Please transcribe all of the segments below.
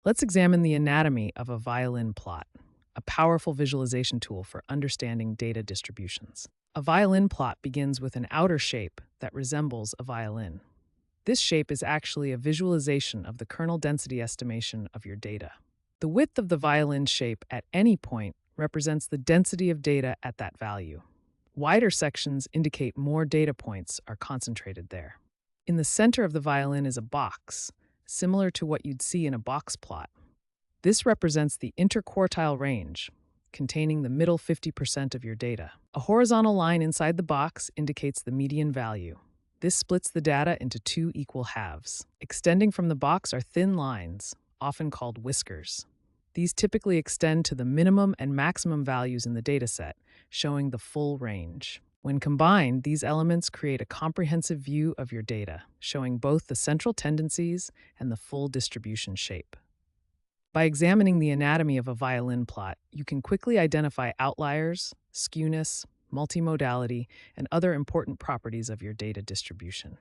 Let's examine the anatomy of a violin plot, a powerful visualization tool for understanding data distributions. A violin plot begins with an outer shape that resembles a violin. This shape is actually a visualization of the kernel density estimation of your data. The width of the violin shape at any point represents the density of data at that value. Wider sections indicate more data points are concentrated there. In the center of the violin is a box, similar to what you'd see in a box plot. This represents the interquartile range, containing the middle 50% of your data. A horizontal line inside the box indicates the median value. This splits the data into two equal halves. Extending from the box are thin lines, often called whiskers. These typically extend to the minimum and maximum values in the dataset, showing the full range. When combined, these elements create a comprehensive view of your data, showing both the central tendencies and the full distribution shape. By examining the anatomy of a violin plot, you can quickly identify outliers, skewness, multimodality, and other important properties of your data distribution.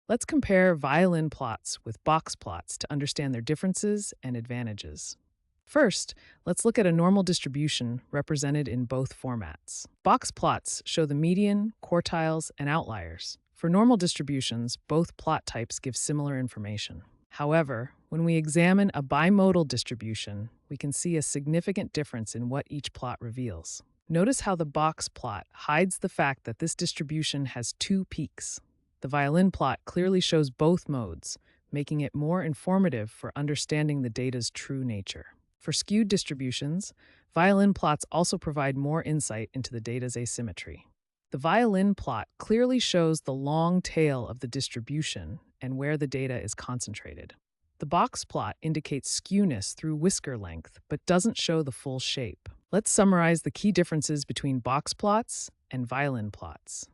Let's compare violin plots with box plots to understand their differences and advantages. First, let's look at a normal distribution represented in both formats. Box plots show the median, quartiles, and outliers. For normal distributions, both plot types give similar information. However, when we examine a bimodal distribution, we can see a significant difference in what each plot reveals. Notice how the box plot hides the fact that this distribution has two peaks. The violin plot clearly shows both modes, making it more informative for understanding the data's true nature. For skewed distributions, violin plots also provide more insight into the data's asymmetry. The violin plot clearly shows the long tail of the distribution and where the data is concentrated. The box plot indicates skewness through whisker length, but doesn't show the full shape. Let's summarize the key differences between box plots and violin plots.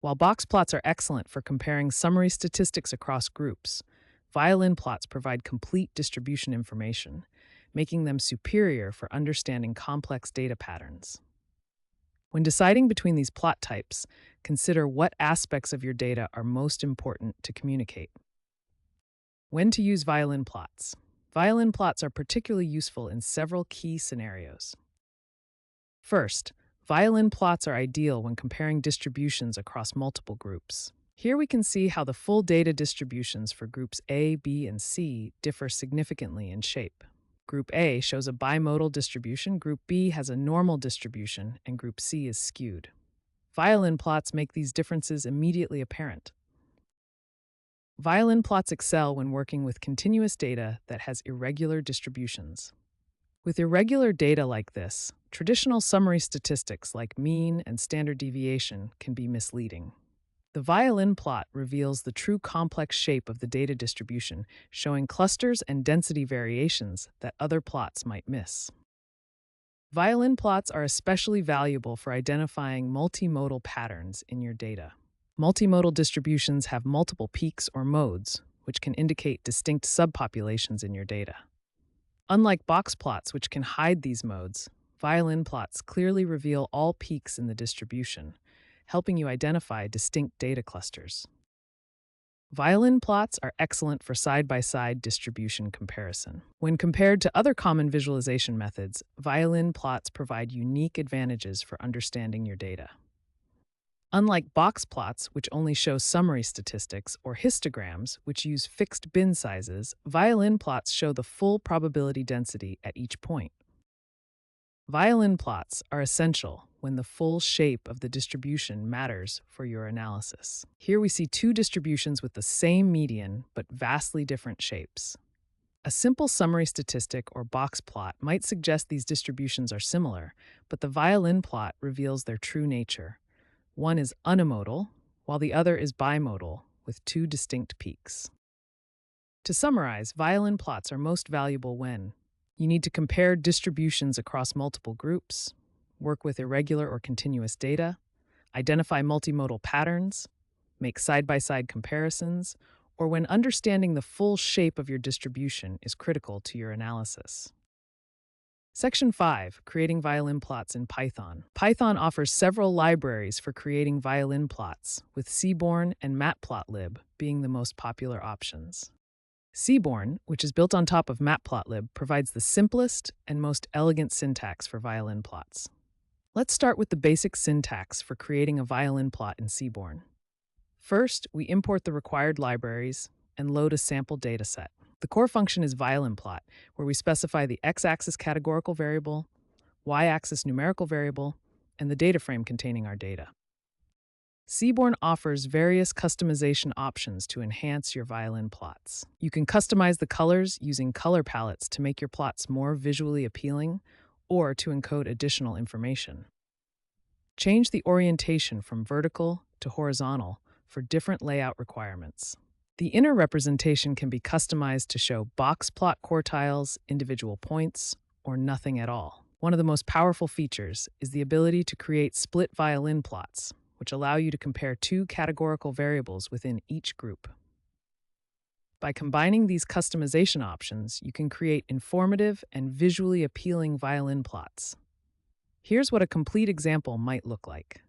While box plots are excellent for comparing summary statistics across groups, violin plots provide complete distribution information, making them superior for understanding complex data patterns. When deciding between these plot types, consider what aspects of your data are most important to communicate. When to use violin plots. Violin plots are particularly useful in several key scenarios. First, violin plots are ideal when comparing distributions across multiple groups. Here we can see how the full data distributions for groups A, B, and C differ significantly in shape. Group A shows a bimodal distribution, Group B has a normal distribution, and Group C is skewed. Violin plots make these differences immediately apparent. Violin plots excel when working with continuous data that has irregular distributions. With irregular data like this, traditional summary statistics like mean and standard deviation can be misleading. The violin plot reveals the true complex shape of the data distribution, showing clusters and density variations that other plots might miss. Violin plots are especially valuable for identifying multimodal patterns in your data. Multimodal distributions have multiple peaks or modes, which can indicate distinct subpopulations in your data. Unlike box plots, which can hide these modes, violin plots clearly reveal all peaks in the distribution, helping you identify distinct data clusters. Violin plots are excellent for side-by-side distribution comparison. When compared to other common visualization methods, violin plots provide unique advantages for understanding your data. Unlike box plots, which only show summary statistics, or histograms, which use fixed bin sizes, violin plots show the full probability density at each point. Violin plots are essential when the full shape of the distribution matters for your analysis. Here we see two distributions with the same median but vastly different shapes. A simple summary statistic or box plot might suggest these distributions are similar, but the violin plot reveals their true nature. One is unimodal, while the other is bimodal, with two distinct peaks. To summarize, violin plots are most valuable when you need to compare distributions across multiple groups, work with irregular or continuous data, identify multimodal patterns, make side-by-side comparisons, or when understanding the full shape of your distribution is critical to your analysis. Section 5. Creating violin plots in Python. Python offers several libraries for creating violin plots, with Seaborn and Matplotlib being the most popular options. Seaborn, which is built on top of Matplotlib, provides the simplest and most elegant syntax for violin plots. Let's start with the basic syntax for creating a violin plot in Seaborn. First, we import the required libraries and load a sample dataset. The core function is violin plot, where we specify the x-axis categorical variable, y-axis numerical variable, and the data frame containing our data. Seaborn offers various customization options to enhance your violin plots. You can customize the colors using color palettes to make your plots more visually appealing or to encode additional information. Change the orientation from vertical to horizontal for different layout requirements. The inner representation can be customized to show box plot quartiles, individual points, or nothing at all. One of the most powerful features is the ability to create split violin plots, which allow you to compare two categorical variables within each group. By combining these customization options, you can create informative and visually appealing violin plots. Here's what a complete example might look like.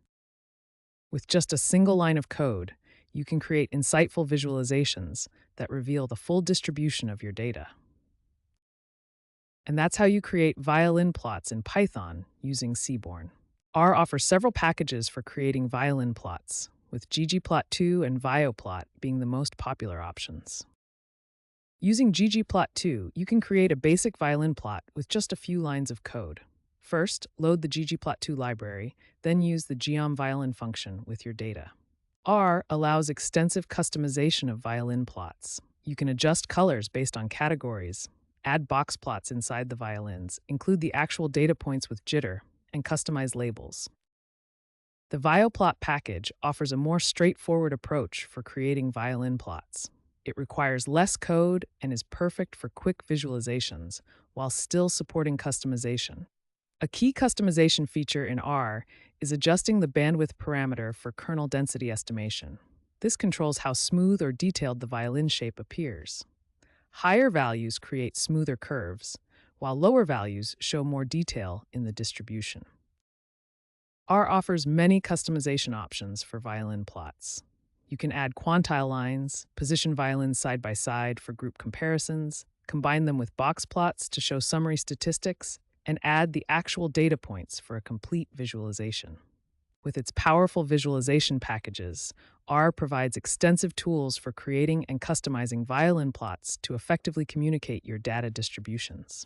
With just a single line of code, you can create insightful visualizations that reveal the full distribution of your data. And that's how you create violin plots in Python using Seaborn. R offers several packages for creating violin plots, with ggplot2 and vioplot being the most popular options. Using ggplot2, you can create a basic violin plot with just a few lines of code. First, load the ggplot2 library, then use the geom_violin function with your data. R allows extensive customization of violin plots. You can adjust colors based on categories, add box plots inside the violins, include the actual data points with jitter, and customize labels. The vioplot package offers a more straightforward approach for creating violin plots. It requires less code and is perfect for quick visualizations while still supporting customization. A key customization feature in R is adjusting the bandwidth parameter for kernel density estimation. This controls how smooth or detailed the violin shape appears. Higher values create smoother curves, while lower values show more detail in the distribution. R offers many customization options for violin plots. You can add quantile lines, position violins side by side for group comparisons, combine them with box plots to show summary statistics, and add the actual data points for a complete visualization. With its powerful visualization packages, R provides extensive tools for creating and customizing violin plots to effectively communicate your data distributions.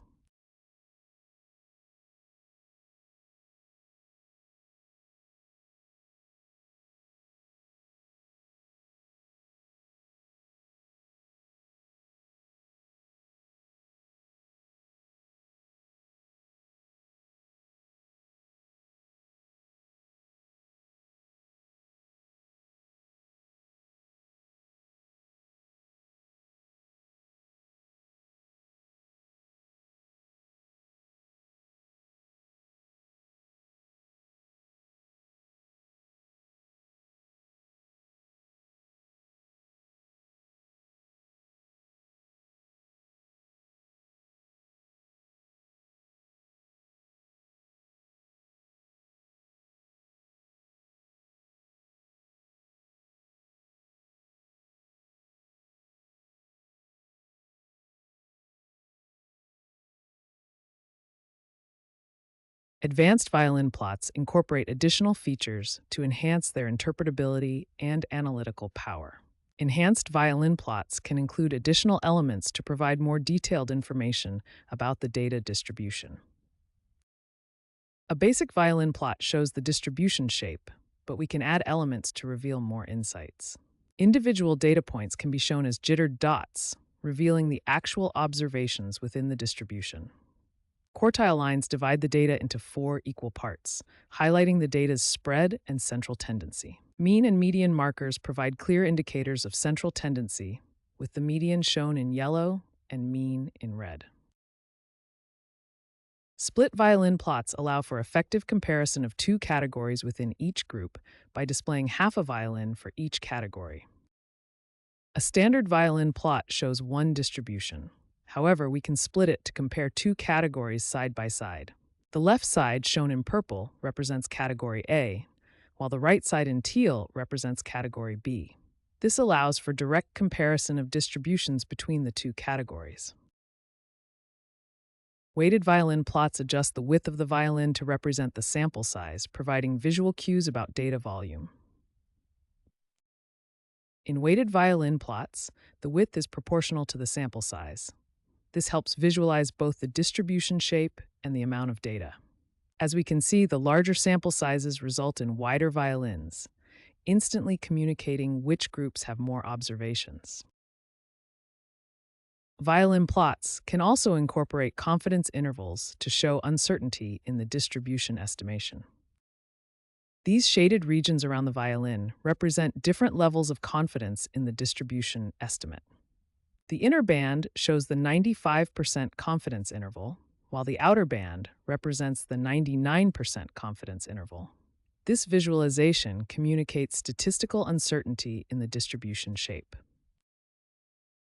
Advanced violin plots incorporate additional features to enhance their interpretability and analytical power. Enhanced violin plots can include additional elements to provide more detailed information about the data distribution. A basic violin plot shows the distribution shape, but we can add elements to reveal more insights. Individual data points can be shown as jittered dots, revealing the actual observations within the distribution. Quartile lines divide the data into 4 equal parts, highlighting the data's spread and central tendency. Mean and median markers provide clear indicators of central tendency, with the median shown in yellow and mean in red. Split violin plots allow for effective comparison of 2 categories within each group by displaying half a violin for each category. A standard violin plot shows one distribution. However, we can split it to compare 2 categories side by side. The left side, shown in purple, represents category A, while the right side in teal represents category B. This allows for direct comparison of distributions between the two categories. Weighted violin plots adjust the width of the violin to represent the sample size, providing visual cues about data volume. In weighted violin plots, the width is proportional to the sample size. This helps visualize both the distribution shape and the amount of data. As we can see, the larger sample sizes result in wider violins, instantly communicating which groups have more observations. Violin plots can also incorporate confidence intervals to show uncertainty in the distribution estimation. These shaded regions around the violin represent different levels of confidence in the distribution estimate. The inner band shows the 95% confidence interval, while the outer band represents the 99% confidence interval. This visualization communicates statistical uncertainty in the distribution shape.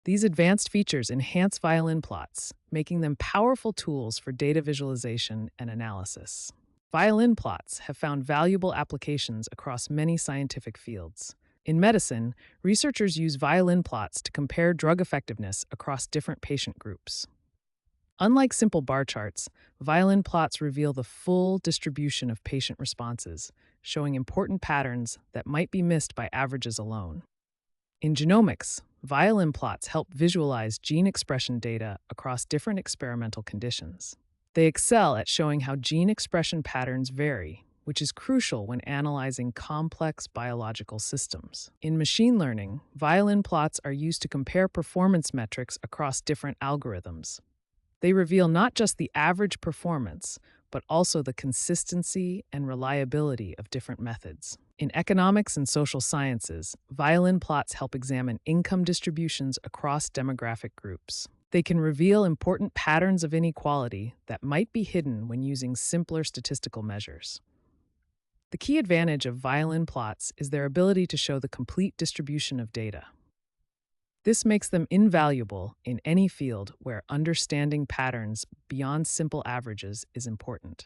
These advanced features enhance violin plots, making them powerful tools for data visualization and analysis. Violin plots have found valuable applications across many scientific fields. In medicine, researchers use violin plots to compare drug effectiveness across different patient groups. Unlike simple bar charts, violin plots reveal the full distribution of patient responses, showing important patterns that might be missed by averages alone. In genomics, violin plots help visualize gene expression data across different experimental conditions. They excel at showing how gene expression patterns vary, which is crucial when analyzing complex biological systems. In machine learning, violin plots are used to compare performance metrics across different algorithms. They reveal not just the average performance, but also the consistency and reliability of different methods. In economics and social sciences, violin plots help examine income distributions across demographic groups. They can reveal important patterns of inequality that might be hidden when using simpler statistical measures. The key advantage of violin plots is their ability to show the complete distribution of data. This makes them invaluable in any field where understanding patterns beyond simple averages is important.